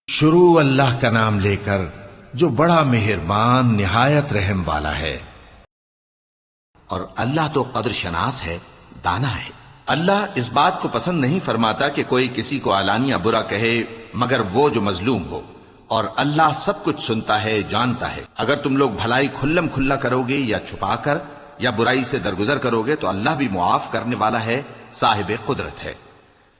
شروع اللہ کا نام لے کر جو بڑا مہربان نہایت رحم والا ہے۔ اور اللہ تو قدر شناس ہے، دانا ہے۔ اللہ اس بات کو پسند نہیں فرماتا کہ کوئی کسی کو علانیہ برا کہے مگر وہ جو مظلوم ہو، اور اللہ سب کچھ سنتا ہے، جانتا ہے۔ اگر تم لوگ بھلائی کھلم کھلا کرو گے یا چھپا کر یا برائی سے درگزر کرو گے تو اللہ بھی معاف کرنے والا ہے، صاحب قدرت ہے۔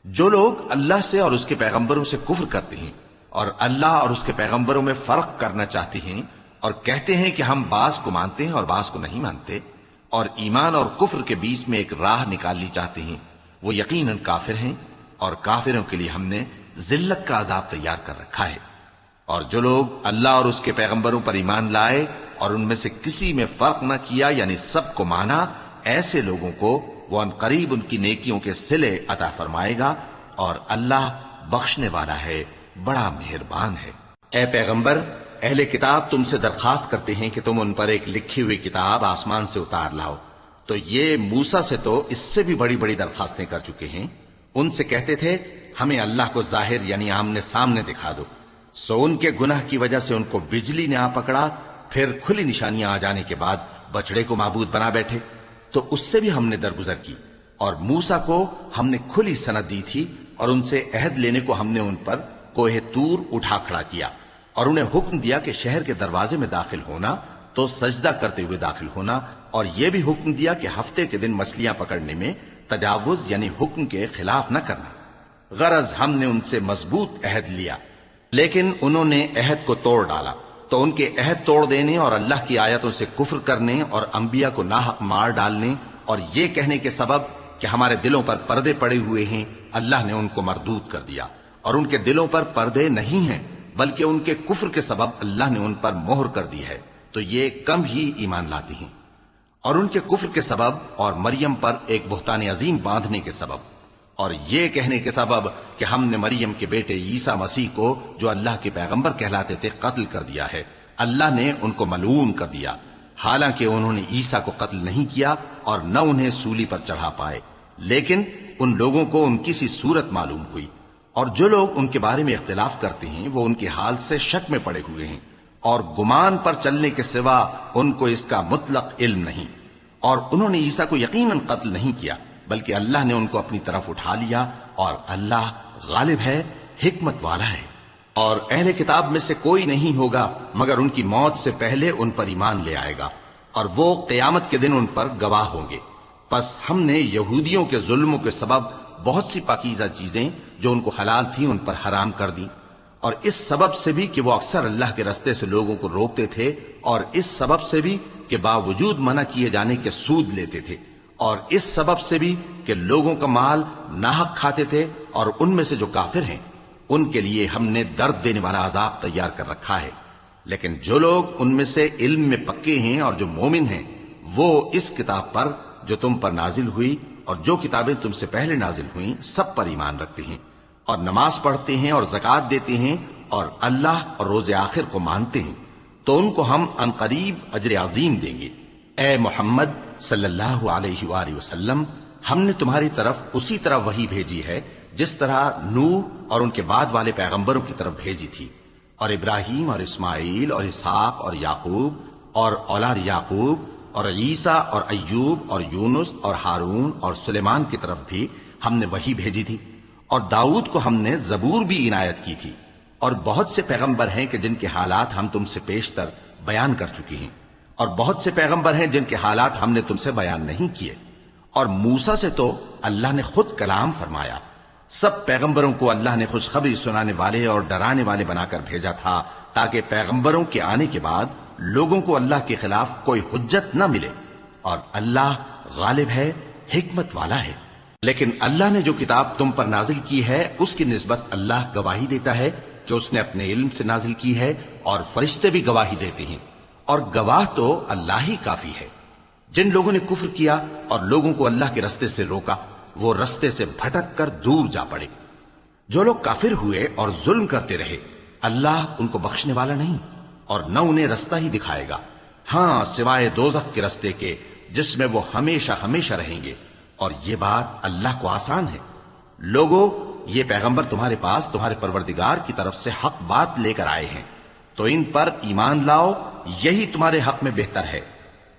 جو لوگ اللہ سے اور اس کے پیغمبروں سے کفر کرتے ہیں اور اللہ اور اس کے پیغمبروں میں فرق کرنا چاہتے ہیں اور کہتے ہیں کہ ہم بعض کو مانتے ہیں اور بعض کو نہیں مانتے، اور ایمان اور کفر کے بیچ میں ایک راہ نکالنی چاہتے ہیں، وہ یقیناً کافر ہیں، اور کافروں کے لیے ہم نے ذلت کا عذاب تیار کر رکھا ہے۔ اور جو لوگ اللہ اور اس کے پیغمبروں پر ایمان لائے اور ان میں سے کسی میں فرق نہ کیا، یعنی سب کو مانا، ایسے لوگوں کو وہ ان قریب ان کی نیکیوں کے صلے عطا فرمائے گا، اور اللہ بخشنے والا ہے، بڑا مہربان ہے۔ اے پیغمبر، اہل کتاب تم سے درخواست کرتے ہیں کہ تم ان پر ایک لکھی ہوئی کتاب آسمان سے اتار لاؤ، تو یہ موسیٰ سے تو اس سے بھی بڑی بڑی درخواستیں کر چکے ہیں۔ ان سے کہتے تھے ہمیں اللہ کو ظاہر یعنی آمنے سامنے دکھا دو، سو ان کے گناہ کی وجہ سے ان کو بجلی نے آ پکڑا، پھر کھلی نشانیاں آ جانے کے بعد بچڑے کو معبود بنا بیٹھے، تو اس سے بھی ہم نے درگزر کی۔ اور موسیٰ کو ہم نے کھلی سند دی تھی، اور ان سے عہد لینے کو ہم نے ان پر کوہ طور اٹھا کھڑا کیا، اور انہیں حکم دیا کہ شہر کے دروازے میں داخل ہونا تو سجدہ کرتے ہوئے داخل ہونا، اور یہ بھی حکم دیا کہ ہفتے کے دن مچھلیاں پکڑنے میں تجاوز یعنی حکم کے خلاف نہ کرنا۔ غرض ہم نے ان سے مضبوط عہد لیا، لیکن انہوں نے عہد کو توڑ ڈالا، تو ان کے عہد توڑ دینے اور اللہ کی آیتوں سے کفر کرنے اور انبیاء کو ناحق مار ڈالنے اور یہ کہنے کے سبب کہ ہمارے دلوں پر پردے پڑے ہوئے ہیں، اللہ نے ان کو مردود کر دیا۔ اور ان کے دلوں پر پردے نہیں ہیں بلکہ ان کے کفر کے سبب اللہ نے ان پر مہر کر دی ہے، تو یہ کم ہی ایمان لاتے ہیں۔ اور ان کے کفر کے سبب اور مریم پر ایک بہتان عظیم باندھنے کے سبب اور یہ کہنے کے سبب کہ ہم نے مریم کے بیٹے عیسیٰ مسیح کو جو اللہ کے پیغمبر کہلاتے تھے قتل کر دیا ہے، اللہ نے ان کو ملعون کر دیا، حالانکہ انہوں نے عیسیٰ کو قتل نہیں کیا اور نہ انہیں سولی پر چڑھا پائے، لیکن ان لوگوں کو ان کی سی صورت معلوم ہوئی۔ اور جو لوگ ان کے بارے میں اختلاف کرتے ہیں وہ ان کے حال سے شک میں پڑے ہوئے ہیں، اور گمان پر چلنے کے سوا ان کو اس کا مطلق علم نہیں۔ اور انہوں نے عیسیٰ کو یقیناً قتل نہیں کیا بلکہ اللہ نے ان کو اپنی طرف اٹھا لیا، اور اللہ غالب ہے، حکمت والا ہے۔ اور اہل کتاب میں سے کوئی نہیں ہوگا مگر ان کی موت سے پہلے ان پر ایمان لے آئے گا، اور وہ قیامت کے دن ان پر گواہ ہوں گے۔ پس ہم نے یہودیوں کے ظلموں کے سبب بہت سی پاکیزہ چیزیں جو ان کو حلال تھیں ان پر حرام کر دی، اور اس سبب سے بھی کہ وہ اکثر اللہ کے رستے سے لوگوں کو روکتے تھے، اور اس سبب سے بھی کہ باوجود منع کیے جانے کے سود لیتے تھے، اور اس سبب سے بھی کہ لوگوں کا مال ناحق کھاتے تھے۔ اور ان میں سے جو کافر ہیں ان کے لیے ہم نے درد دینے والا عذاب تیار کر رکھا ہے۔ لیکن جو لوگ ان میں سے علم میں پکے ہیں اور جو مومن ہیں وہ اس کتاب پر جو تم پر نازل ہوئی اور جو کتابیں تم سے پہلے نازل ہوئیں سب پر ایمان رکھتے ہیں، اور نماز پڑھتے ہیں اور زکوٰۃ دیتے ہیں اور اللہ اور روز آخر کو مانتے ہیں، تو ان کو ہم عنقریب اجر عظیم دیں گے۔ اے محمد صلی اللہ علیہ وآلہ وسلم، ہم نے تمہاری طرف اسی طرح وحی بھیجی ہے جس طرح نوح اور ان کے بعد والے پیغمبروں کی طرف بھیجی تھی، اور ابراہیم اور اسماعیل اور اسحاق اور یعقوب اور اولاد یعقوب اور عیسیٰ اور ایوب اور یونس اور ہارون اور سلیمان کی طرف بھی ہم نے وحی بھیجی تھی، اور داؤد کو ہم نے زبور بھی عنایت کی تھی۔ اور بہت سے پیغمبر ہیں کہ جن کے حالات ہم تم سے پیشتر بیان کر چکے ہیں، اور بہت سے پیغمبر ہیں جن کے حالات ہم نے تم سے بیان نہیں کیے۔ اور موسیٰ سے تو اللہ نے خود کلام فرمایا۔ سب پیغمبروں کو اللہ نے خوشخبری سنانے والے اور ڈرانے والے بنا کر بھیجا تھا تاکہ پیغمبروں کے آنے کے بعد لوگوں کو اللہ کے خلاف کوئی حجت نہ ملے، اور اللہ غالب ہے، حکمت والا ہے۔ لیکن اللہ نے جو کتاب تم پر نازل کی ہے اس کی نسبت اللہ گواہی دیتا ہے کہ اس نے اپنے علم سے نازل کی ہے، اور فرشتے بھی گواہی دیتے ہیں، اور گواہ تو اللہ ہی کافی ہے۔ جن لوگوں نے کفر کیا اور لوگوں کو اللہ کے رستے سے روکا وہ رستے سے بھٹک کر دور جا پڑے۔ جو لوگ کافر ہوئے اور ظلم کرتے رہے اللہ ان کو بخشنے والا نہیں، اور نہ انہیں رستہ ہی دکھائے گا، ہاں سوائے دوزخ کے رستے کے جس میں وہ ہمیشہ ہمیشہ رہیں گے، اور یہ بات اللہ کو آسان ہے۔ لوگو یہ پیغمبر تمہارے پاس تمہارے پروردگار کی طرف سے حق بات لے کر آئے ہیں، تو ان پر ایمان لاؤ، یہی تمہارے حق میں بہتر ہے۔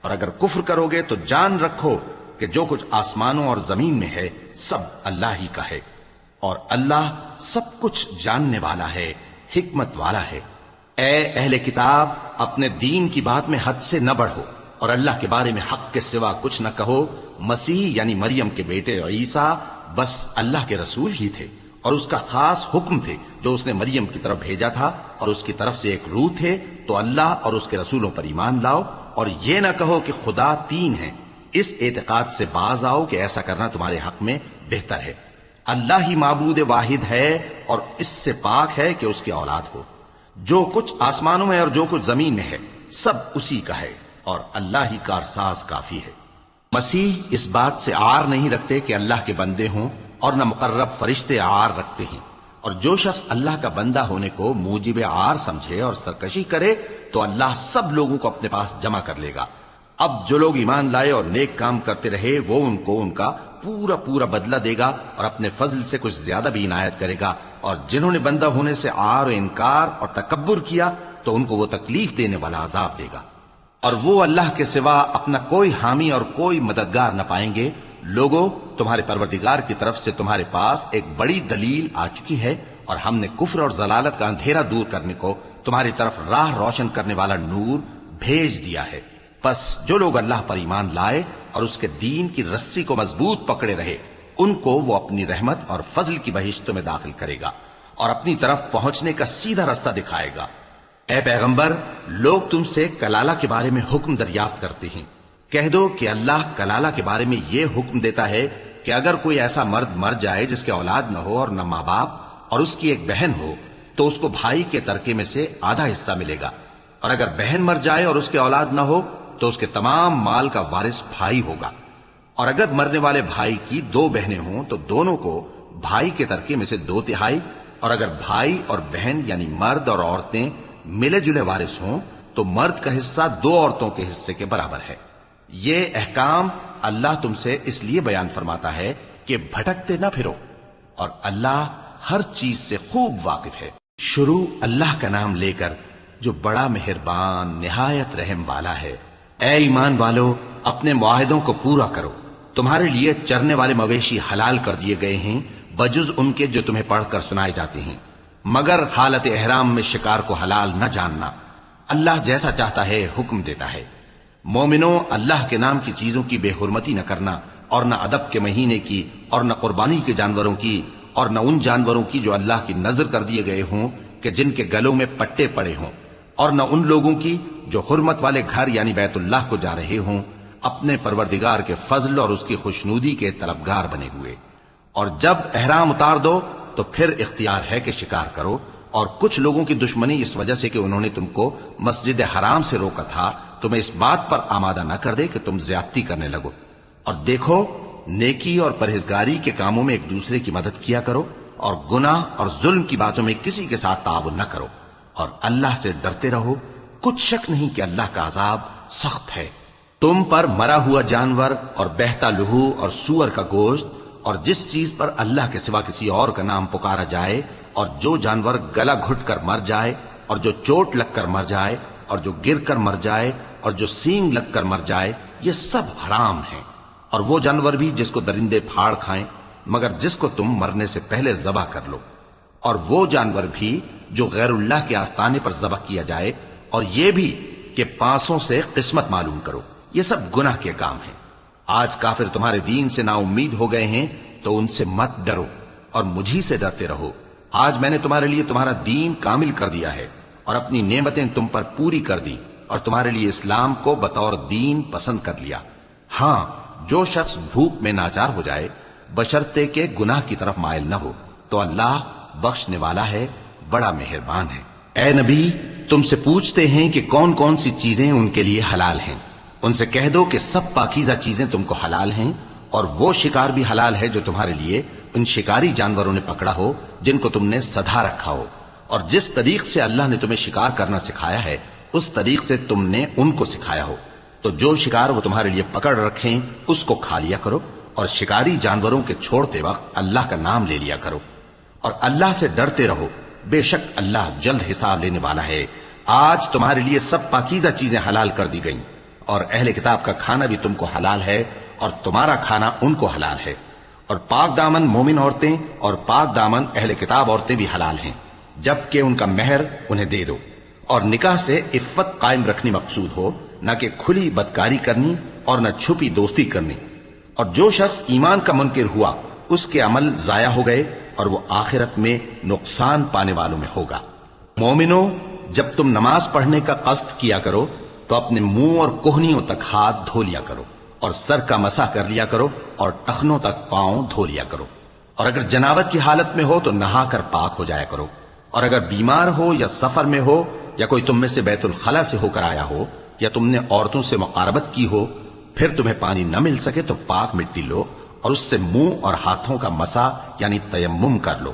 اور اگر کفر کرو گے تو جان رکھو کہ جو کچھ آسمانوں اور زمین میں ہے سب اللہ ہی کا ہے، اور اللہ سب کچھ جاننے والا ہے، حکمت والا ہے۔ اے اہل کتاب، اپنے دین کی بات میں حد سے نہ بڑھو، اور اللہ کے بارے میں حق کے سوا کچھ نہ کہو۔ مسیح یعنی مریم کے بیٹے عیسیٰ بس اللہ کے رسول ہی تھے، اور اس کا خاص حکم تھے جو اس نے مریم کی طرف بھیجا تھا، اور اس کی طرف سے ایک روح تھے۔ تو اللہ اور اس کے رسولوں پر ایمان لاؤ، اور یہ نہ کہو کہ خدا تین ہیں۔ اس اعتقاد سے باز آؤ کہ ایسا کرنا تمہارے حق میں بہتر ہے۔ اللہ ہی معبود واحد ہے، اور اس سے پاک ہے کہ اس کی اولاد ہو۔ جو کچھ آسمانوں میں اور جو کچھ زمین میں ہے سب اسی کا ہے، اور اللہ ہی کارساز کافی ہے۔ مسیح اس بات سے عار نہیں رکھتے کہ اللہ کے بندے ہوں، اور نہ مقرب فرشتے عار رکھتے ہیں، اور جو شخص اللہ کا بندہ ہونے کو موجب عار سمجھے اور سرکشی کرے تو اللہ سب لوگوں کو اپنے پاس جمع کر لے گا۔ اب جو لوگ ایمان لائے اور نیک کام کرتے رہے وہ ان کو ان کا پورا پورا بدلہ دے گا، اور اپنے فضل سے کچھ زیادہ بھی عنایت کرے گا۔ اور جنہوں نے بندہ ہونے سے عار و انکار اور تکبر کیا تو ان کو وہ تکلیف دینے والا عذاب دے گا، اور وہ اللہ کے سوا اپنا کوئی حامی اور کوئی مددگار نہ پائیں گے۔ لوگوں، تمہارے پروردگار کی طرف سے تمہارے پاس ایک بڑی دلیل آ چکی ہے، اور ہم نے کفر اور ضلالت کا اندھیرا دور کرنے کو تمہاری طرف راہ روشن کرنے والا نور بھیج دیا ہے۔ پس جو لوگ اللہ پر ایمان لائے اور اس کے دین کی رسی کو مضبوط پکڑے رہے، ان کو وہ اپنی رحمت اور فضل کی بہشتوں میں داخل کرے گا، اور اپنی طرف پہنچنے کا سیدھا رستہ دکھائے گا۔ اے پیغمبر، لوگ تم سے کلالہ کے بارے میں حکم دریافت کرتے ہیں۔ کہہ دو کہ اللہ کلالہ کے بارے میں یہ حکم دیتا ہے کہ اگر کوئی ایسا مرد مر جائے جس کے اولاد نہ ہو اور نہ ماں باپ، اور اس کی ایک بہن ہو، تو اس کو بھائی کے ترکے میں سے آدھا حصہ ملے گا، اور اگر بہن مر جائے اور اس کے اولاد نہ ہو تو اس کے تمام مال کا وارث بھائی ہوگا۔ اور اگر مرنے والے بھائی کی دو بہنیں ہوں تو دونوں کو بھائی کے ترکے میں سے 2/3، اور اگر بھائی اور بہن یعنی مرد اور عورتیں ملے جلے وارث ہوں تو مرد کا حصہ 2 عورتوں کے حصے کے برابر ہے۔ یہ احکام اللہ تم سے اس لیے بیان فرماتا ہے کہ بھٹکتے نہ پھرو، اور اللہ ہر چیز سے خوب واقف ہے۔ شروع اللہ کا نام لے کر جو بڑا مہربان نہایت رحم والا ہے۔ اے ایمان والو، اپنے معاہدوں کو پورا کرو۔ تمہارے لیے چرنے والے مویشی حلال کر دیے گئے ہیں بجز ان کے جو تمہیں پڑھ کر سنائے جاتے ہیں، مگر حالت احرام میں شکار کو حلال نہ جاننا۔ اللہ جیسا چاہتا ہے حکم دیتا ہے۔ مومنوں، اللہ کے نام کی چیزوں کی بے حرمتی نہ کرنا، اور نہ ادب کے مہینے کی، اور نہ قربانی کے جانوروں کی، اور نہ ان جانوروں کی جو اللہ کی نذر کر دیے گئے ہوں کہ جن کے گلوں میں پٹے پڑے ہوں، اور نہ ان لوگوں کی جو حرمت والے گھر یعنی بیت اللہ کو جا رہے ہوں، اپنے پروردگار کے فضل اور اس کی خوشنودی کے طلبگار بنے ہوئے۔ اور جب احرام اتار دو تو پھر اختیار ہے کہ شکار کرو، اور کچھ لوگوں کی دشمنی اس وجہ سے کہ انہوں نے تم کو مسجد حرام سے روکا تھا تمہیں اس بات پر آمادہ نہ کر دے کہ تم زیادتی کرنے لگو۔ اور دیکھو، نیکی اور پرہیزگاری کے کاموں میں ایک دوسرے کی مدد کیا کرو، اور گناہ اور ظلم کی باتوں میں کسی کے ساتھ تعاون نہ کرو، اور اللہ سے ڈرتے رہو۔ کچھ شک نہیں کہ اللہ کا عذاب سخت ہے۔ تم پر مرا ہوا جانور اور بہتا لہو اور سور کا گوشت، اور جس چیز پر اللہ کے سوا کسی اور کا نام پکارا جائے، اور جو جانور گلا گھٹ کر مر جائے، اور جو چوٹ لگ کر مر جائے، اور جو گر کر مر جائے، اور جو سینگ لگ کر مر جائے، یہ سب حرام ہیں۔ اور وہ جانور بھی جس کو درندے پھاڑ کھائیں، مگر جس کو تم مرنے سے پہلے ذبح کر لو، اور وہ جانور بھی جو غیر اللہ کے آستانے پر ذبح کیا جائے، اور یہ بھی کہ پانسوں سے قسمت معلوم کرو۔ یہ سب گناہ کے کام ہیں۔ آج کافر تمہارے دین سے نا امید ہو گئے ہیں تو ان سے مت ڈرو، اور مجھی سے ڈرتے رہو۔ آج میں نے تمہارے لیے تمہارا دین کامل کر دیا ہے، اور اپنی نعمتیں تم پر پوری کر دی، اور تمہارے لیے اسلام کو بطور دین پسند کر لیا۔ ہاں، جو شخص بھوک میں ناچار ہو جائے بشرطے کہ گناہ کی طرف مائل نہ ہو تو اللہ بخشنے والا ہے، بڑا مہربان ہے۔ اے نبی، تم سے پوچھتے ہیں کہ کون کون سی چیزیں ان کے لیے حلال ہیں۔ ان سے کہہ دو کہ سب پاکیزہ چیزیں تم کو حلال ہیں، اور وہ شکار بھی حلال ہے جو تمہارے لیے ان شکاری جانوروں نے پکڑا ہو جن کو تم نے سدھا رکھا ہو، اور جس طریق سے اللہ نے تمہیں شکار کرنا سکھایا ہے اس طریق سے تم نے ان کو سکھایا ہو۔ تو جو شکار وہ تمہارے لیے پکڑ رکھیں اس کو کھا لیا کرو، اور شکاری جانوروں کے چھوڑتے وقت اللہ کا نام لے لیا کرو۔ اور اللہ سے ڈرتے رہو، بے شک اللہ جلد حساب لینے والا ہے۔ آج تمہارے لیے سب پاکیزہ چیزیں حلال کر دی گئیں، اور اہل کتاب کا کھانا بھی تم کو حلال ہے اور تمہارا کھانا ان کو حلال ہے، اور پاک دامن مومن عورتیں اور پاک دامن اہل کتاب عورتیں بھی حلال ہیں، جبکہ ان کا مہر انہیں دے دو، اور نکاح سے عفت قائم رکھنی مقصود ہو، نہ کہ کھلی بدکاری کرنی اور نہ چھپی دوستی کرنی۔ اور جو شخص ایمان کا منکر ہوا اس کے عمل ضائع ہو گئے اور وہ آخرت میں نقصان پانے والوں میں ہوگا۔ مومنوں، جب تم نماز پڑھنے کا قصد کیا کرو تو اپنے منہ اور کوہنیوں تک ہاتھ دھو لیا کرو، اور سر کا مسح کر لیا کرو، اور ٹخنوں تک پاؤں دھو لیا کرو، اور اگر جنابت کی حالت میں ہو تو نہا کر پاک ہو جایا کرو، اور اگر بیمار ہو یا سفر میں ہو یا کوئی تم میں سے بیت الخلا سے ہو کر آیا ہو یا تم نے عورتوں سے مقاربت کی ہو، پھر تمہیں پانی نہ مل سکے تو پاک مٹی لو اور اس سے منہ اور ہاتھوں کا مسح یعنی تیمم کر لو۔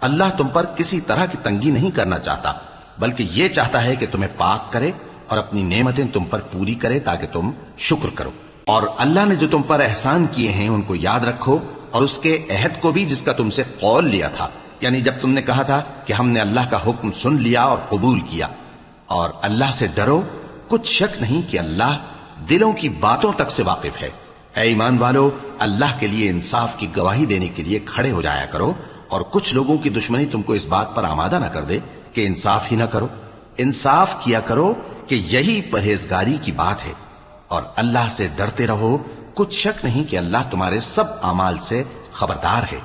اللہ تم پر کسی طرح کی تنگی نہیں کرنا چاہتا، بلکہ یہ چاہتا ہے کہ تمہیں پاک کرے اور اپنی نعمتیں تم پر پوری کرے تاکہ تم شکر کرو۔ اور اللہ نے جو تم پر احسان کیے ہیں ان کو یاد رکھو، اور اس کے عہد کو بھی جس کا تم سے قول لیا تھا، یعنی جب تم نے کہا تھا کہ ہم نے اللہ کا حکم سن لیا اور قبول کیا۔ اور اللہ سے ڈرو، کچھ شک نہیں کہ اللہ دلوں کی باتوں تک سے واقف ہے۔ اے ایمان والو، اللہ کے لیے انصاف کی گواہی دینے کے لیے کھڑے ہو جایا کرو، اور کچھ لوگوں کی دشمنی تم کو اس بات پر آمادہ نہ کر دے کہ انصاف ہی نہ کرو۔ انصاف کیا کرو کہ یہی پرہیزگاری کی بات ہے، اور اللہ سے ڈرتے رہو، کچھ شک نہیں کہ اللہ تمہارے سب اعمال سے خبردار ہے۔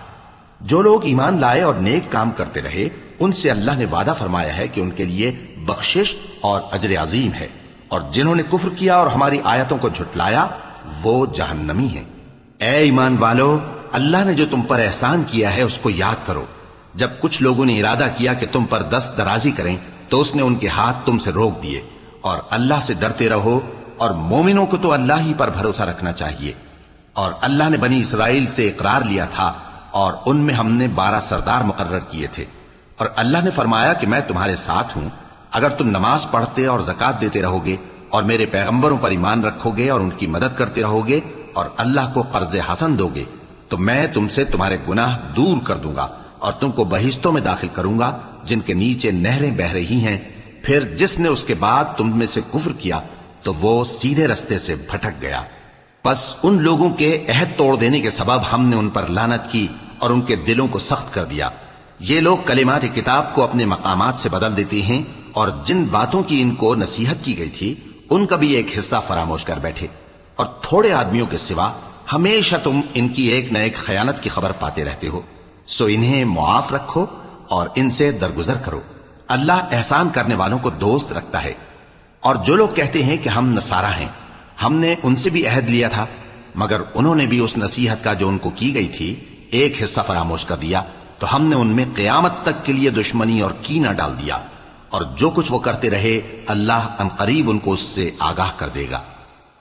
جو لوگ ایمان لائے اور نیک کام کرتے رہے ان سے اللہ نے وعدہ فرمایا ہے کہ ان کے لیے بخشش اور اجر عظیم ہے، اور جنہوں نے کفر کیا اور ہماری آیتوں کو جھٹلایا وہ جہنمی ہیں۔ اے ایمان والو، اللہ نے جو تم پر احسان کیا ہے اس کو یاد کرو۔ جب کچھ لوگوں نے ارادہ کیا کہ تم پر دست درازی کریں تو اس نے ان کے ہاتھ تم سے روک دیے، اور اللہ سے ڈرتے رہو، اور مومنوں کو تو اللہ ہی پر بھروسہ رکھنا چاہیے۔ اور اللہ نے بنی اسرائیل سے اقرار لیا تھا اور ان میں ہم نے 12 سردار مقرر کیے تھے، اور اللہ نے فرمایا کہ میں تمہارے ساتھ ہوں، اگر تم نماز پڑھتے اور زکوٰۃ دیتے رہو گے اور میرے پیغمبروں پر ایمان رکھو گے اور ان کی مدد کرتے رہو گے اور اللہ کو قرض حسن دو گے تو میں تم سے تمہارے گناہ دور کر دوں گا اور تم کو بہشتوں میں داخل کروں گا جن کے نیچے نہریں بہ رہی ہیں۔ پھر جس نے اس کے بعد تم میں سے کفر کیا تو وہ سیدھے رستے سے بھٹک گیا۔ پس ان لوگوں کے عہد توڑ دینے کے سبب ہم نے ان پر لعنت کی اور ان کے دلوں کو سخت کر دیا۔ یہ لوگ کلمات کتاب کو اپنے مقامات سے بدل دیتے ہیں، اور جن باتوں کی ان کو نصیحت کی گئی تھی ان کا بھی ایک حصہ فراموش کر بیٹھے، اور تھوڑے آدمیوں کے سوا ہمیشہ تم ان کی ایک نہ ایک خیانت کی خبر پاتے رہتے ہو، سو انہیں معاف رکھو اور ان سے درگزر کرو۔ اللہ احسان کرنے والوں کو دوست رکھتا ہے۔ اور جو لوگ کہتے ہیں کہ ہم نصارہ ہیں، ہم نے ان سے بھی عہد لیا تھا، مگر انہوں نے بھی اس نصیحت کا جو ان کو کی گئی تھی ایک حصہ فراموش کر دیا، تو ہم نے ان میں قیامت تک کے لیے دشمنی اور کینہ ڈال دیا، اور جو کچھ وہ کرتے رہے اللہ عنقریب ان کو اس سے آگاہ کر دے گا۔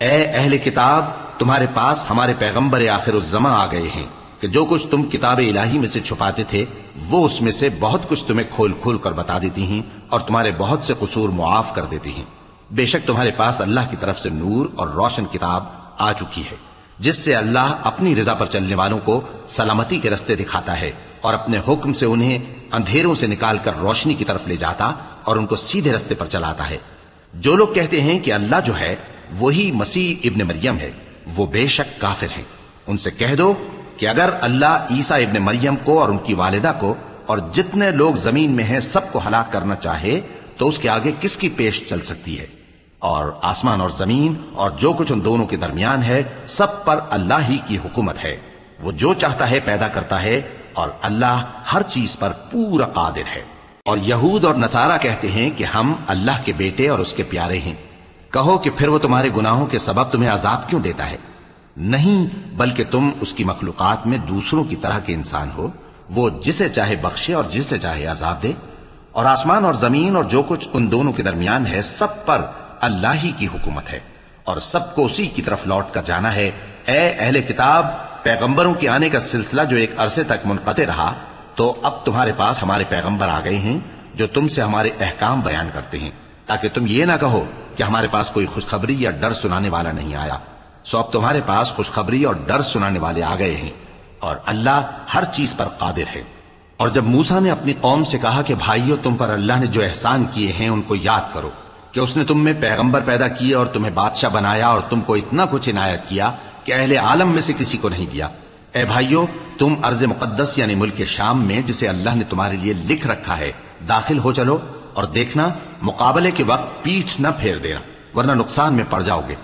اے اہل کتاب، تمہارے پاس ہمارے پیغمبر آخر الزماں آ گئے ہیں کہ جو کچھ تم کتاب الہی میں سے چھپاتے تھے وہ اس میں سے بہت کچھ تمہیں کھول کھول کر بتا دیتی ہیں اور تمہارے بہت سے قصور معاف کر دیتی ہیں۔ بے شک تمہارے پاس اللہ کی طرف سے نور اور روشن کتاب آ چکی ہے، جس سے اللہ اپنی رضا پر چلنے والوں کو سلامتی کے رستے دکھاتا ہے اور اپنے حکم سے انہیں اندھیروں سے نکال کر روشنی کی طرف لے جاتا اور ان کو سیدھے رستے پر چلاتا ہے۔ جو لوگ کہتے ہیں کہ اللہ جو ہے وہی مسیح ابن مریم ہے، وہ بے شک کافر ہیں۔ ان سے کہہ دو کہ اگر اللہ عیسیٰ ابن مریم کو اور ان کی والدہ کو اور جتنے لوگ زمین میں ہیں سب کو ہلاک کرنا چاہے تو اس کے آگے کس کی پیش چل سکتی ہے؟ اور آسمان اور زمین اور جو کچھ ان دونوں کے درمیان ہے سب پر اللہ ہی کی حکومت ہے، وہ جو چاہتا ہے پیدا کرتا ہے، اور اللہ ہر چیز پر پورا قادر ہے۔ اور یہود اور نصارہ کہتے ہیں کہ ہم اللہ کے بیٹے اور اس کے پیارے ہیں۔ کہو کہ پھر وہ تمہارے گناہوں کے سبب تمہیں عذاب کیوں دیتا ہے؟ نہیں، بلکہ تم اس کی مخلوقات میں دوسروں کی طرح کے انسان ہو، وہ جسے چاہے بخشے اور جسے چاہے عذاب دے۔ اور آسمان اور زمین اور جو کچھ ان دونوں کے درمیان ہے سب پر اللہ ہی کی حکومت ہے، اور سب کو اسی کی طرف لوٹ کر جانا ہے۔ اے اہل کتاب، پیغمبروں کے آنے کا سلسلہ جو ایک عرصے تک منقطع رہا، تو اب تمہارے پاس ہمارے پیغمبر آ گئے ہیں جو تم سے ہمارے احکام بیان کرتے ہیں، تاکہ تم یہ نہ کہو کہ ہمارے پاس کوئی خوشخبری یا ڈر سنانے والا نہیں آیا۔ سو اب تمہارے پاس خوشخبری اور ڈر سنانے والے آ گئے ہیں، اور اللہ ہر چیز پر قادر ہے۔ اور جب موسیٰ نے اپنی قوم سے کہا کہ بھائیو، تم پر اللہ نے جو احسان کیے ہیں ان کو یاد کرو، کہ اس نے تم میں پیغمبر پیدا کیے اور تمہیں بادشاہ بنایا اور تم کو اتنا کچھ عنایت کیا کہ اہل عالم میں سے کسی کو نہیں دیا۔ اے بھائیو، تم ارض مقدس یعنی ملک شام میں، جسے اللہ نے تمہارے لیے لکھ رکھا ہے، داخل ہو چلو، اور دیکھنا مقابلے کے وقت پیٹھ نہ پھیر دینا، ورنہ نقصان میں پڑ جاؤ گے۔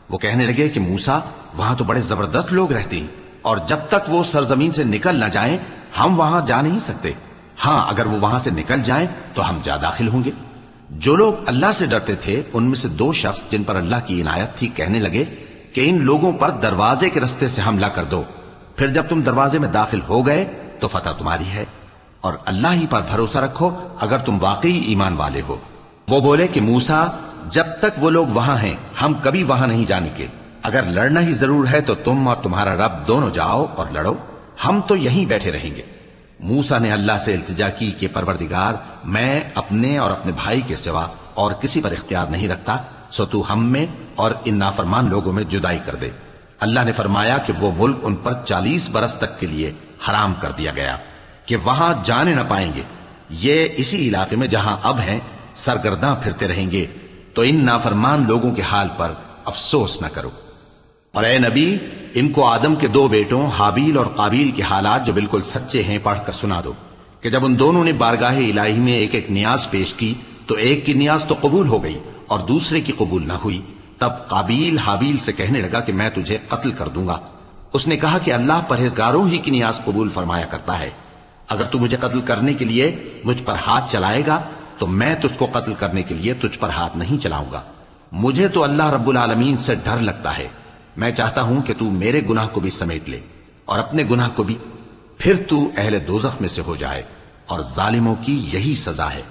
وہ کہنے لگے کہ موسیٰ، وہاں تو بڑے زبردست لوگ رہتے ہیں، اور جب تک وہ سرزمین سے نکل نہ جائیں ہم وہاں جا نہیں سکتے۔ ہاں، اگر وہ وہاں سے نکل جائیں تو ہم جا داخل ہوں گے۔ جو لوگ اللہ سے ڈرتے تھے ان میں سے 2 شخص جن پر اللہ کی عنایت تھی کہنے لگے کہ ان لوگوں پر دروازے کے رستے سے حملہ کر دو، پھر جب تم دروازے میں داخل ہو گئے تو فتح تمہاری ہے، اور اللہ ہی پر بھروسہ رکھو اگر تم واقعی ایمان والے ہو۔ وہ بولے کہ موسیٰ، جب تک وہ لوگ وہاں ہیں ہم کبھی وہاں نہیں جانے کے، اگر لڑنا ہی ضرور ہے تو تم اور تمہارا رب دونوں جاؤ اور لڑو، ہم تو یہیں بیٹھے رہیں گے۔ موسیٰ نے اللہ سے التجا کی کہ پروردگار، میں اپنے اور اپنے بھائی کے سوا اور کسی پر اختیار نہیں رکھتا، سو تو ہم میں اور ان نافرمان لوگوں میں جدائی کر دے۔ اللہ نے فرمایا کہ وہ ملک ان پر 40 برس تک کے لیے حرام کر دیا گیا کہ وہاں جانے نہ پائیں گے، یہ اسی علاقے میں جہاں اب ہیں سرگرداں پھرتے رہیں گے، تو ان نافرمان لوگوں کے حال پر افسوس نہ کرو۔ اور اے نبی، ان کو آدم کے 2 بیٹوں حابیل اور قابیل کے حالات جو بالکل سچے ہیں پڑھ کر سنا دو، کہ جب ان دونوں نے بارگاہ الہی میں ایک ایک نیاز پیش کی تو ایک کی نیاز تو قبول ہو گئی اور دوسرے کی قبول نہ ہوئی۔ تب قابیل حابیل سے کہنے لگا کہ میں تجھے قتل کر دوں گا۔ اس نے کہا کہ اللہ پرہیزگاروں ہی کی نیاز قبول فرمایا کرتا ہے، اگر تو مجھے قتل کرنے کے لیے مجھ پر ہاتھ چلائے گا تو میں تجھ کو قتل کرنے کے لیے تجھ پر ہاتھ نہیں چلاؤں گا۔ مجھے تو اللہ رب العالمین سے ڈر لگتا ہے، میں چاہتا ہوں کہ تو میرے گناہ کو بھی سمیٹ لے اور اپنے گناہ کو بھی، پھر تو اہل دوزخ میں سے ہو جائے، اور ظالموں کی یہی سزا ہے۔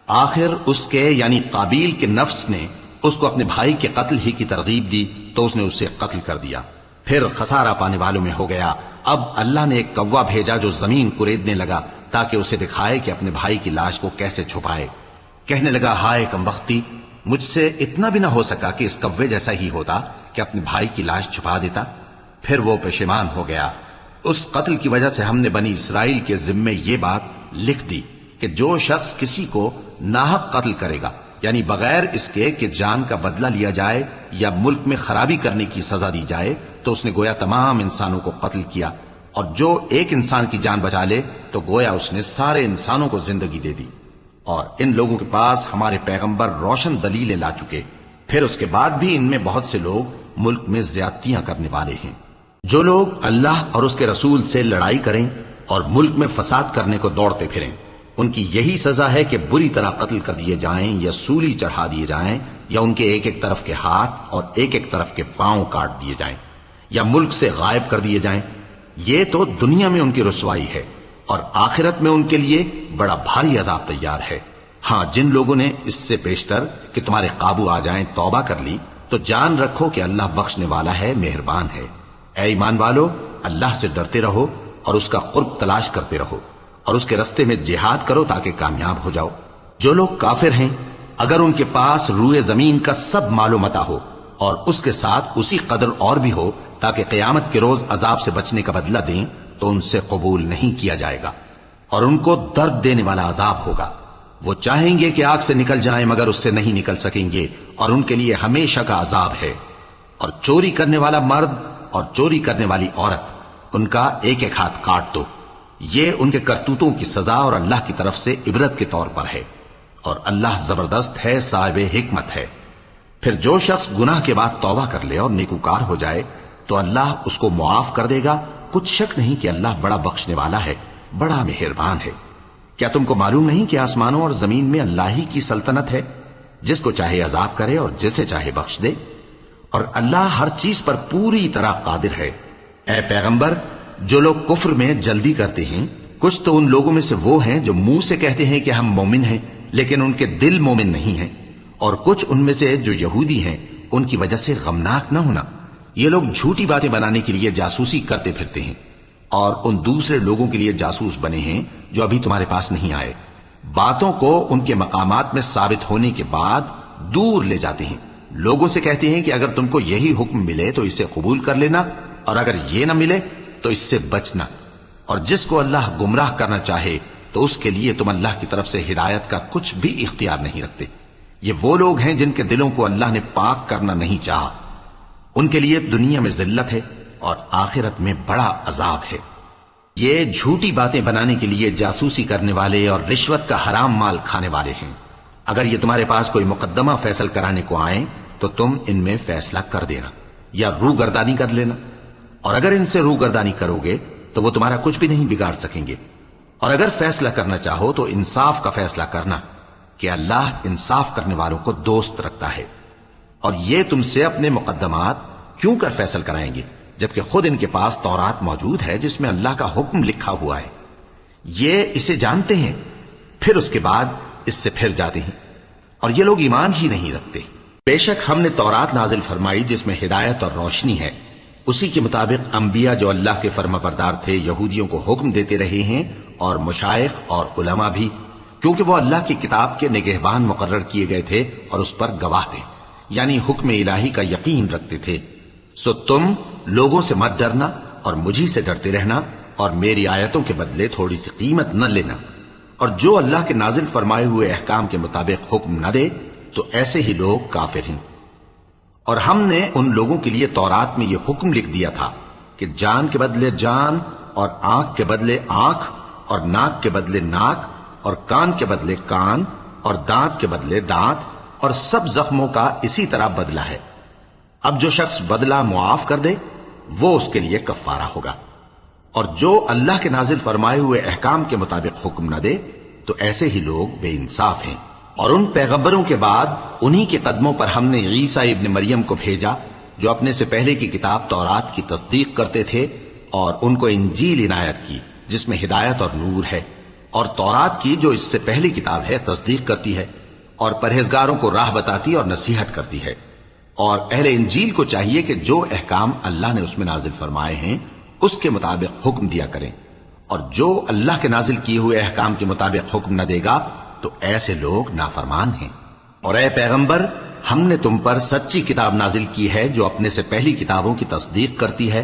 آخر اس کے یعنی قابیل کے نفس نے اس کو اپنے بھائی کے قتل ہی کی ترغیب دی تو اس نے اسے قتل کر دیا، پھر خسارہ پانے والوں میں ہو گیا۔ اب اللہ نے ایک کوا بھیجا جو زمین کوریدنے لگا تاکہ اسے دکھائے کہ اپنے بھائی کی لاش کو کیسے چھپائے۔ کہنے لگا، ہائے کمبختی، مجھ سے اتنا بھی نہ ہو سکا کہ اس کوے جیسا ہی ہوتا کہ اپنے بھائی کی لاش چھپا دیتا۔ پھر وہ پشیمان ہو گیا۔ اس قتل کی وجہ سے ہم نے بنی اسرائیل کے ذمے یہ بات لکھ دی کہ جو شخص کسی کو ناحق قتل کرے گا، یعنی بغیر اس کے کہ جان کا بدلہ لیا جائے یا ملک میں خرابی کرنے کی سزا دی جائے، تو اس نے گویا تمام انسانوں کو قتل کیا، اور جو ایک انسان کی جان بچا لے تو گویا اس نے سارے انسانوں کو زندگی دے دی۔ اور ان لوگوں کے پاس ہمارے پیغمبر روشن دلیلیں لا چکے، پھر اس کے بعد بھی ان میں بہت سے لوگ ملک میں زیادتیاں کرنے والے ہیں۔ جو لوگ اللہ اور اس کے رسول سے لڑائی کریں اور ملک میں فساد کرنے کو دوڑتے پھریں، ان کی یہی سزا ہے کہ بری طرح قتل کر دیے جائیں یا سولی چڑھا دیے جائیں، یا ان کے ایک ایک طرف کے ہاتھ اور ایک ایک طرف کے پاؤں کاٹ دیے جائیں، یا ملک سے غائب کر دیے جائیں۔ یہ تو دنیا میں ان کی رسوائی ہے، اور آخرت میں ان کے لیے بڑا بھاری عذاب تیار ہے۔ ہاں، جن لوگوں نے اس سے پیشتر کہ تمہارے قابو آ جائیں توبہ کر لی تو جان رکھو کہ اللہ بخشنے والا ہے، مہربان ہے۔ اے ایمان والو، اللہ سے ڈرتے رہو اور اس کا قرب تلاش کرتے رہو، اور اس کے رستے میں جہاد کرو تاکہ کامیاب ہو جاؤ۔ جو لوگ کافر ہیں، اگر ان کے پاس روئے زمین کا سب مال و متاع ہو اور اس کے ساتھ اسی قدر اور بھی ہو تاکہ قیامت کے روز عذاب سے بچنے کا بدلہ دیں، تو ان سے قبول نہیں کیا جائے گا، اور ان کو درد دینے والا عذاب ہوگا۔ وہ چاہیں گے کہ آگ سے نکل جائیں مگر اس سے نہیں نکل سکیں گے، اور ان کے لیے ہمیشہ کا عذاب ہے۔ اور چوری کرنے والا مرد اور چوری کرنے والی عورت، ان کا ایک ایک ہاتھ کاٹ دو، یہ ان کے کرتوتوں کی سزا اور اللہ کی طرف سے عبرت کے طور پر ہے، اور اللہ زبردست ہے، صاحب حکمت ہے۔ پھر جو شخص گناہ کے بعد توبہ کر لے اور نیکوکار ہو جائے تو اللہ اس کو معاف کر دے گا، کچھ شک نہیں کہ اللہ بڑا بخشنے والا ہے، بڑا مہربان ہے۔ کیا تم کو معلوم نہیں کہ آسمانوں اور زمین میں اللہ ہی کی سلطنت ہے، جس کو چاہے عذاب کرے اور جسے چاہے بخش دے، اور اللہ ہر چیز پر پوری طرح قادر ہے۔ اے پیغمبر، جو لوگ کفر میں جلدی کرتے ہیں، کچھ تو ان لوگوں میں سے وہ ہیں جو منہ سے کہتے ہیں کہ ہم مومن ہیں لیکن ان کے دل مومن نہیں ہیں، اور کچھ ان میں سے جو یہودی ہیں، ان کی وجہ سے غمناک نہ ہونا۔ یہ لوگ جھوٹی باتیں بنانے کے لیے جاسوسی کرتے پھرتے ہیں، اور ان دوسرے لوگوں کے لیے جاسوس بنے ہیں جو ابھی تمہارے پاس نہیں آئے، باتوں کو ان کے مقامات میں ثابت ہونے کے بعد دور لے جاتے ہیں، لوگوں سے کہتے ہیں کہ اگر تم کو یہی حکم ملے تو اسے قبول کر لینا، اور اگر یہ نہ ملے تو اس سے بچنا، اور جس کو اللہ گمراہ کرنا چاہے تو اس کے لیے تم اللہ کی طرف سے ہدایت کا کچھ بھی اختیار نہیں رکھتے۔ یہ وہ لوگ ہیں جن کے دلوں کو اللہ نے پاک کرنا نہیں چاہا، ان کے لیے دنیا میں ذلت ہے اور آخرت میں بڑا عذاب ہے۔ یہ جھوٹی باتیں بنانے کے لیے جاسوسی کرنے والے اور رشوت کا حرام مال کھانے والے ہیں۔ اگر یہ تمہارے پاس کوئی مقدمہ فیصل کرانے کو آئیں تو تم ان میں فیصلہ کر دینا یا روگردانی کر لینا، اور اگر ان سے روگردانی کرو گے تو وہ تمہارا کچھ بھی نہیں بگاڑ سکیں گے۔ اور اگر فیصلہ کرنا چاہو تو انصاف کا فیصلہ کرنا کہ اللہ انصاف کرنے والوں کو دوست رکھتا ہے۔ اور یہ تم سے اپنے مقدمات کیوں کر فیصل کرائیں گے جبکہ خود ان کے پاس تورات موجود ہے جس میں اللہ کا حکم لکھا ہوا ہے۔ یہ اسے جانتے ہیں، پھر اس کے بعد اس سے پھر جاتے ہیں، اور یہ لوگ ایمان ہی نہیں رکھتے۔ بے شک ہم نے تورات نازل فرمائی جس میں ہدایت اور روشنی ہے، اسی کے مطابق انبیاء جو اللہ کے فرما بردار تھے یہودیوں کو حکم دیتے رہے ہیں، اور مشائخ اور علماء بھی، کیونکہ وہ اللہ کی کتاب کے نگہبان مقرر کیے گئے تھے اور اس پر گواہ تھے، یعنی حکم الہی کا یقین رکھتے تھے۔ سو تم لوگوں سے مت ڈرنا اور مجھی سے ڈرتے رہنا، اور میری آیتوں کے بدلے تھوڑی سی قیمت نہ لینا، اور جو اللہ کے نازل فرمائے ہوئے احکام کے مطابق حکم نہ دے تو ایسے ہی لوگ کافر ہیں۔ اور ہم نے ان لوگوں کے لیے تورات میں یہ حکم لکھ دیا تھا کہ جان کے بدلے جان، اور آنکھ کے بدلے آنکھ، اور ناک کے بدلے ناک، اور کان کے بدلے کان، اور دانت کے بدلے دانت، اور سب زخموں کا اسی طرح بدلہ ہے۔ اب جو شخص بدلہ معاف کر دے وہ اس کے لیے کفارہ ہوگا، اور جو اللہ کے نازل فرمائے ہوئے احکام کے مطابق حکم نہ دے تو ایسے ہی لوگ بے انصاف ہیں۔ اور ان پیغمبروں کے بعد انہی کے قدموں پر ہم نے عیسیٰ ابن مریم کو بھیجا جو اپنے سے پہلے کی کتاب تورات کی تصدیق کرتے تھے، اور ان کو انجیل عنایت کی جس میں ہدایت اور نور ہے، اور تورات کی جو اس سے پہلی کتاب ہے تصدیق کرتی ہے، اور پرہیزگاروں کو راہ بتاتی اور نصیحت کرتی ہے۔ اور اہل انجیل کو چاہیے کہ جو احکام اللہ نے اس میں نازل فرمائے ہیں اس کے مطابق حکم دیا کریں، اور جو اللہ کے نازل کیے ہوئے احکام کے مطابق حکم نہ دے گا تو ایسے لوگ نافرمان ہیں۔ اور اے پیغمبر، ہم نے تم پر سچی کتاب نازل کی ہے جو اپنے سے پہلی کتابوں کی تصدیق کرتی ہے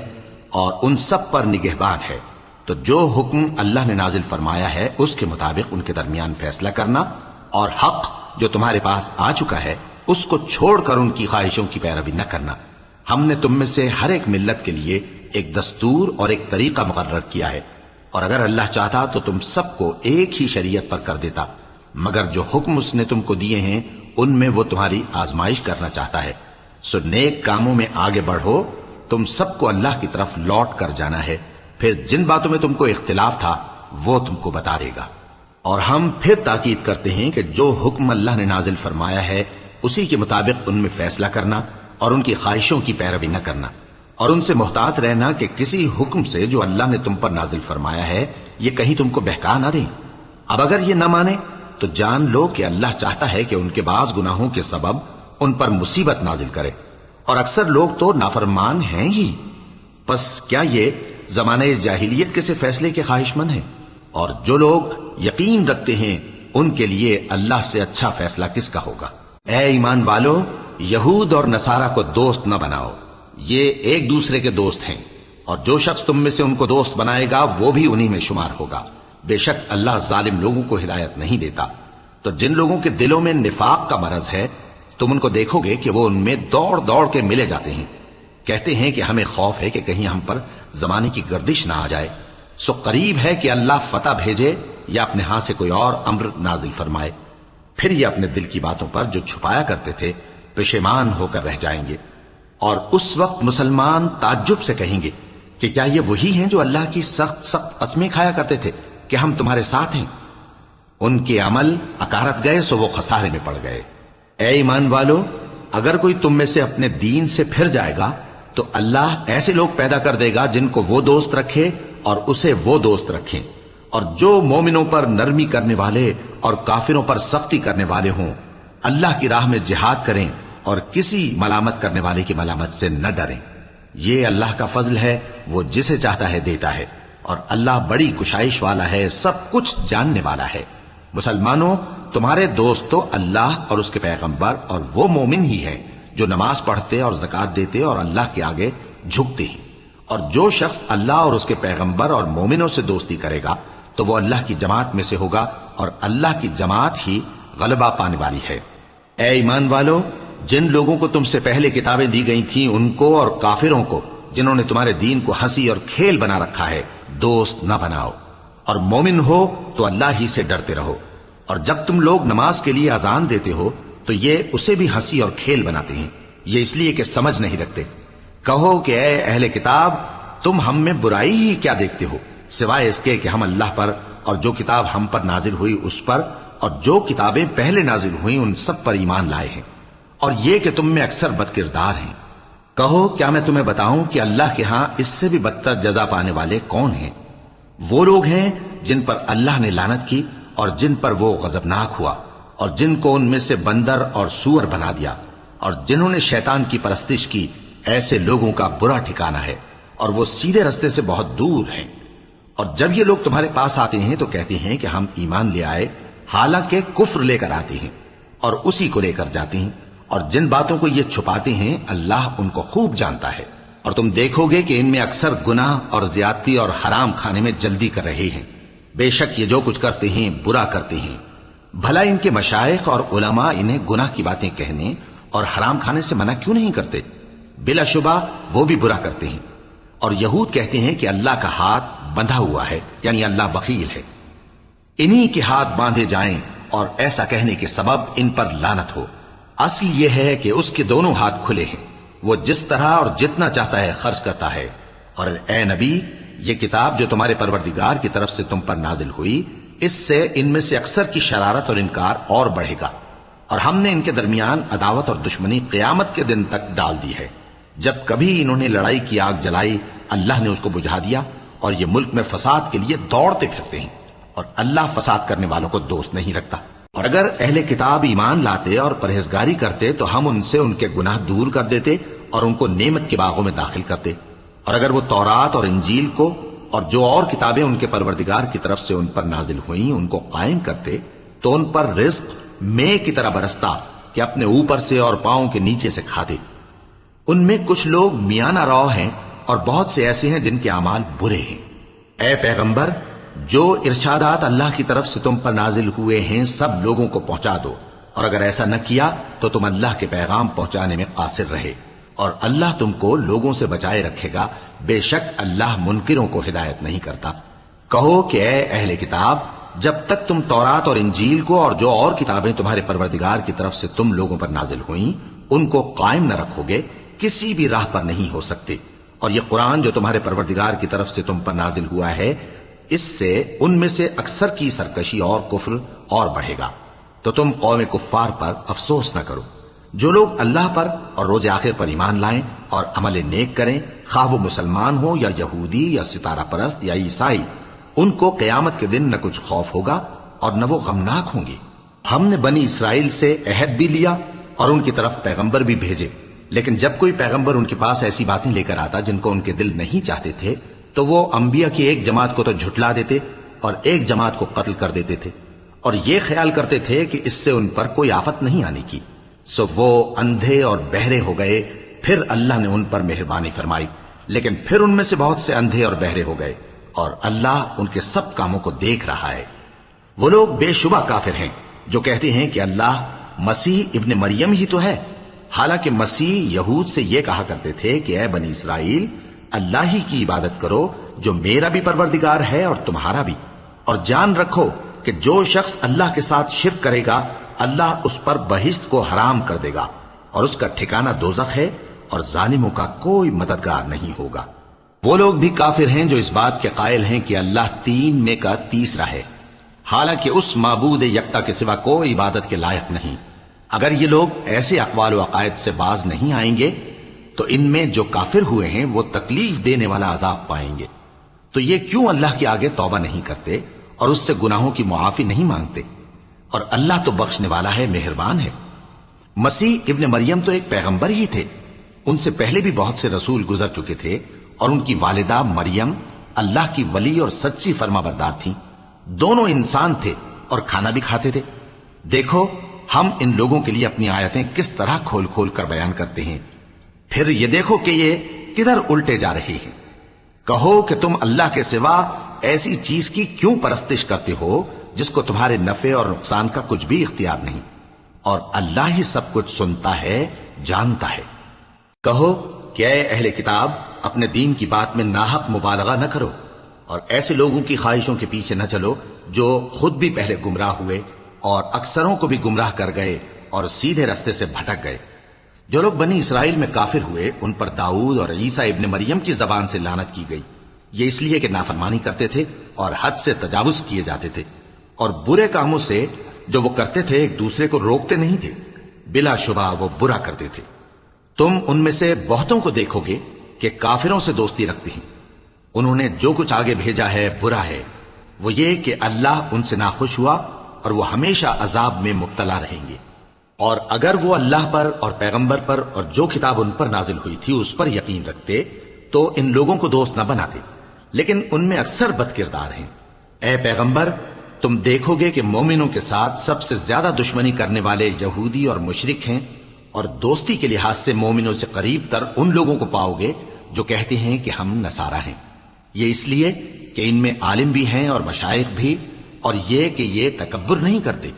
اور ان سب پر نگہبان ہے، تو جو حکم اللہ نے نازل فرمایا ہے اس کے مطابق ان کے درمیان فیصلہ کرنا، اور حق جو تمہارے پاس آ چکا ہے اس کو چھوڑ کر ان کی خواہشوں کی پیروی نہ کرنا۔ ہم نے تم میں سے ہر ایک ملت کے لیے ایک دستور اور ایک طریقہ مقرر کیا ہے، اور اگر اللہ چاہتا تو تم سب کو ایک ہی شریعت پر کر دیتا، مگر جو حکم اس نے تم کو دیے ہیں ان میں وہ تمہاری آزمائش کرنا چاہتا ہے۔ سو نیک کاموں میں آگے بڑھو، تم سب کو اللہ کی طرف لوٹ کر جانا ہے، پھر جن باتوں میں تم کو اختلاف تھا وہ تم کو بتا دے گا۔ اور ہم پھر تاکید کرتے ہیں کہ جو حکم اللہ نے نازل فرمایا ہے اسی کے مطابق ان میں فیصلہ کرنا اور ان کی خواہشوں کی پیروی نہ کرنا، اور ان سے محتاط رہنا کہ کسی حکم سے جو اللہ نے تم پر نازل فرمایا ہے یہ کہیں تم کو بہکا نہ دیں۔ اب اگر یہ نہ مانے تو جان لو کہ اللہ چاہتا ہے کہ ان کے بعض گناہوں کے سبب ان پر مصیبت نازل کرے، اور اکثر لوگ تو نافرمان ہیں ہی۔ پس کیا یہ زمانے جاہلیت کے سے فیصلے کے خواہش مند ہیں؟ اور جو لوگ یقین رکھتے ہیں ان کے لیے اللہ سے اچھا فیصلہ کس کا ہوگا؟ اے ایمان والو، یہود اور نصارہ کو دوست نہ بناؤ، یہ ایک دوسرے کے دوست ہیں، اور جو شخص تم میں سے ان کو دوست بنائے گا وہ بھی انہی میں شمار ہوگا۔ بے شک اللہ ظالم لوگوں کو ہدایت نہیں دیتا۔ تو جن لوگوں کے دلوں میں نفاق کا مرض ہے تم ان کو دیکھو گے کہ وہ ان میں دوڑ دوڑ کے ملے جاتے ہیں، کہتے ہیں کہ ہمیں خوف ہے کہ کہیں ہم پر زمانے کی گردش نہ آ جائے۔ سو قریب ہے کہ اللہ فتح بھیجے یا اپنے ہاں سے کوئی اور امر نازل فرمائے، پھر یہ اپنے دل کی باتوں پر جو چھپایا کرتے تھے پشیمان ہو کر رہ جائیں گے۔ اور اس وقت مسلمان تعجب سے کہیں گے کہ کیا یہ وہی ہیں جو اللہ کی سخت سخت قسمیں کھایا کرتے تھے کہ ہم تمہارے ساتھ ہیں؟ ان کے عمل اکارت گئے سو وہ خسارے میں پڑ گئے۔ اے ایمان والو، اگر کوئی تم میں سے اپنے دین سے پھر جائے گا تو اللہ ایسے لوگ پیدا کر دے گا جن کو وہ دوست رکھے اور اسے وہ دوست رکھیں، اور جو مومنوں پر نرمی کرنے والے اور کافروں پر سختی کرنے والے ہوں، اللہ کی راہ میں جہاد کریں اور کسی ملامت کرنے والے کی ملامت سے نہ ڈریں۔ یہ اللہ کا فضل ہے، وہ جسے چاہتا ہے دیتا ہے، اور اللہ بڑی کشائش والا ہے، سب کچھ جاننے والا ہے۔ مسلمانوں، تمہارے دوست تو اللہ اور اس کے پیغمبر اور وہ مومن ہی ہیں جو نماز پڑھتے اور زکوٰۃ دیتے اور اللہ کے آگے جھکتے ہیں۔ اور جو شخص اللہ اور اس کے پیغمبر اور مومنوں سے دوستی کرے گا تو وہ اللہ کی جماعت میں سے ہوگا اور اللہ کی جماعت ہی غلبہ پانے والی ہے۔ اے ایمان والو، جن لوگوں کو تم سے پہلے کتابیں دی گئی تھیں ان کو اور کافروں کو جنہوں نے تمہارے دین کو ہنسی اور کھیل بنا رکھا ہے دوست نہ بناؤ، اور مومن ہو تو اللہ ہی سے ڈرتے رہو۔ اور جب تم لوگ نماز کے لیے اذان دیتے ہو تو یہ اسے بھی ہنسی اور کھیل بناتے ہیں، یہ اس لیے کہ سمجھ نہیں رکھتے۔ کہو کہ اے اہل کتاب، تم ہم میں برائی ہی کیا دیکھتے ہو، سوائے اس کے کہ ہم اللہ پر اور جو کتاب ہم پر نازل ہوئی اس پر اور جو کتابیں پہلے نازل ہوئیں ان سب پر ایمان لائے ہیں، اور یہ کہ تم میں اکثر بد کردار ہیں۔ کہو کیا میں تمہیں بتاؤں کہ اللہ کے ہاں اس سے بھی بدتر جزا پانے والے کون ہیں؟ وہ لوگ ہیں جن پر اللہ نے لعنت کی اور جن پر وہ غضبناک ہوا، اور جن کو ان میں سے بندر اور سور بنا دیا، اور جنہوں نے شیطان کی پرستش کی، ایسے لوگوں کا برا ٹھکانہ ہے اور وہ سیدھے رستے سے بہت دور ہیں۔ اور جب یہ لوگ تمہارے پاس آتے ہیں تو کہتے ہیں کہ ہم ایمان لے آئے، حالانکہ کفر لے کر آتے ہیں اور اسی کو لے کر جاتے ہیں، اور جن باتوں کو یہ چھپاتے ہیں اللہ ان کو خوب جانتا ہے۔ اور تم دیکھو گے کہ ان میں اکثر گناہ اور زیادتی اور حرام کھانے میں جلدی کر رہے ہیں، بے شک یہ جو کچھ کرتے ہیں برا کرتے ہیں۔ بھلا ان کے مشائخ اور علماء انہیں گناہ کی باتیں کہنے اور حرام کھانے سے منع کیوں نہیں کرتے؟ بلا شبہ وہ بھی برا کرتے ہیں۔ اور یہود کہتے ہیں کہ اللہ کا ہاتھ بندھا ہوا ہے، یعنی اللہ بخیل ہے، انہی کے ہاتھ باندھے جائیں، اور ایسا کہنے کے سبب ان پر لعنت ہو۔ اصل یہ ہے کہ اس کے دونوں ہاتھ کھلے ہیں، وہ جس طرح اور جتنا چاہتا ہے خرچ کرتا ہے۔ اور اے نبی، یہ کتاب جو تمہارے پروردگار کی طرف سے تم پر نازل ہوئی، اس سے ان میں سے اکثر کی شرارت اور انکار اور بڑھے گا، اور ہم نے ان کے درمیان عداوت اور دشمنی قیامت کے دن تک ڈال دی ہے۔ جب کبھی انہوں نے لڑائی کی آگ جلائی، اللہ نے اس کو بجھا دیا، اور یہ ملک میں فساد کے لیے دوڑتے پھرتے ہیں، اور اللہ فساد کرنے والوں کو دوست نہیں رکھتا۔ اور اگر اہل کتاب ایمان لاتے اور پرہیزگاری کرتے تو ہم ان سے ان کے گناہ دور کر دیتے اور ان کو نعمت کے باغوں میں داخل کرتے۔ اور اگر وہ تورات اور انجیل کو اور جو اور کتابیں ان کے پروردگار کی طرف سے ان پر نازل ہوئیں ان کو قائم کرتے تو ان پر رزق مے کی طرح برستا کہ اپنے اوپر سے اور پاؤں کے نیچے سے کھاتے۔ ان میں کچھ لوگ میانہ رو ہیں اور بہت سے ایسے ہیں جن کے اعمال برے ہیں۔ اے پیغمبر، جو ارشادات اللہ کی طرف سے تم پر نازل ہوئے ہیں سب لوگوں کو پہنچا دو، اور اگر ایسا نہ کیا تو تم اللہ کے پیغام پہنچانے میں قاصر رہے، اور اللہ تم کو لوگوں سے بچائے رکھے گا، بے شک اللہ منکروں کو ہدایت نہیں کرتا۔ کہو کہ اے اہل کتاب، جب تک تم تورات اور انجیل کو اور جو اور کتابیں تمہارے پروردگار کی طرف سے تم لوگوں پر نازل ہوئیں ان کو قائم نہ رکھو گے، کسی بھی راہ پر نہیں ہو سکتے۔ اور یہ قرآن جو تمہارے پروردگار کی طرف سے تم پر نازل ہوا ہے، اس سے ان میں سے اکثر کی سرکشی اور کفر اور بڑھے گا، تو تم قوم کفار پر افسوس نہ کرو۔ جو لوگ اللہ پر اور روز آخر پر ایمان لائیں اور عمل نیک کریں، خواہ وہ مسلمان ہو یا یہودی یا ستارہ پرست یا عیسائی، ان کو قیامت کے دن نہ کچھ خوف ہوگا اور نہ وہ غمناک ہوں گے۔ ہم نے بنی اسرائیل سے عہد بھی لیا اور ان کی طرف پیغمبر بھی بھیجے، لیکن جب کوئی پیغمبر ان کے پاس ایسی باتیں لے کر آتا جن کو ان کے دل نہیں چاہتے تھے تو وہ انبیاء کی ایک جماعت کو تو جھٹلا دیتے اور ایک جماعت کو قتل کر دیتے تھے، اور یہ خیال کرتے تھے کہ اس سے ان پر کوئی آفت نہیں آنے کی، سو وہ اندھے اور بہرے ہو گئے۔ پھر اللہ نے ان پر مہربانی فرمائی، لیکن پھر ان میں سے بہت سے اندھے اور بہرے ہو گئے، اور اللہ ان کے سب کاموں کو دیکھ رہا ہے۔ وہ لوگ بے شبہ کافر ہیں جو کہتے ہیں کہ اللہ مسیح ابن مریم ہی تو ہے، حالانکہ مسیح یہود سے یہ کہا کرتے تھے کہ اے بنی اسرائیل، اللہ ہی کی عبادت کرو جو میرا بھی پروردگار ہے اور تمہارا بھی، اور جان رکھو کہ جو شخص اللہ کے ساتھ شرک کرے گا اللہ اس پر بہشت کو حرام کر دے گا، اور اس کا ٹھکانہ دوزخ ہے، اور ظالموں کا کوئی مددگار نہیں ہوگا۔ وہ لوگ بھی کافر ہیں جو اس بات کے قائل ہیں کہ اللہ تین میں کا تیسرا ہے، حالانکہ اس معبود یکتا کے سوا کوئی عبادت کے لائق نہیں۔ اگر یہ لوگ ایسے اقوال و عقائد سے باز نہیں آئیں گے تو ان میں جو کافر ہوئے ہیں وہ تکلیف دینے والا عذاب پائیں گے۔ تو یہ کیوں اللہ کے آگے توبہ نہیں کرتے اور اس سے گناہوں کی معافی نہیں مانگتے؟ اور اللہ تو بخشنے والا ہے، مہربان ہے۔ مسیح ابن مریم تو ایک پیغمبر ہی تھے، ان سے پہلے بھی بہت سے رسول گزر چکے تھے، اور ان کی والدہ مریم اللہ کی ولی اور سچی فرما بردار تھیں، دونوں انسان تھے اور کھانا بھی کھاتے تھے۔ دیکھو ہم ان لوگوں کے لیے اپنی آیتیں کس طرح کھول کھول کر بیان کرتے ہیں، پھر یہ دیکھو کہ یہ کدھر الٹے جا رہے ہیں۔ کہو کہ تم اللہ کے سوا ایسی چیز کی کیوں پرستش کرتے ہو جس کو تمہارے نفع اور نقصان کا کچھ بھی اختیار نہیں، اور اللہ ہی سب کچھ سنتا ہے، جانتا ہے۔ کہو کہ اے اہل کتاب، اپنے دین کی بات میں ناحق مبالغہ نہ کرو، اور ایسے لوگوں کی خواہشوں کے پیچھے نہ چلو جو خود بھی پہلے گمراہ ہوئے اور اکثروں کو بھی گمراہ کر گئے اور سیدھے رستے سے بھٹک گئے۔ جو لوگ بنی اسرائیل میں کافر ہوئے ان پر داؤد اور عیسیٰ ابن مریم کی زبان سے لعنت کی گئی، یہ اس لیے کہ نافرمانی کرتے تھے اور حد سے تجاوز کیے جاتے تھے، اور برے کاموں سے جو وہ کرتے تھے ایک دوسرے کو روکتے نہیں تھے، بلا شبہ وہ برا کرتے تھے۔ تم ان میں سے بہتوں کو دیکھو گے کہ کافروں سے دوستی رکھتے ہیں، انہوں نے جو کچھ آگے بھیجا ہے برا ہے، وہ یہ کہ اللہ ان سے ناخوش ہوا اور وہ ہمیشہ عذاب میں مبتلا رہیں گے۔ اور اگر وہ اللہ پر اور پیغمبر پر اور جو کتاب ان پر نازل ہوئی تھی اس پر یقین رکھتے تو ان لوگوں کو دوست نہ بناتے، لیکن ان میں اکثر بد کردار ہیں۔ اے پیغمبر، تم دیکھو گے کہ مومنوں کے ساتھ سب سے زیادہ دشمنی کرنے والے یہودی اور مشرک ہیں، اور دوستی کے لحاظ سے مومنوں سے قریب تر ان لوگوں کو پاؤ گے جو کہتے ہیں کہ ہم نصارہ ہیں، یہ اس لیے کہ ان میں عالم بھی ہیں اور مشائخ بھی، اور یہ کہ یہ تکبر نہیں کرتے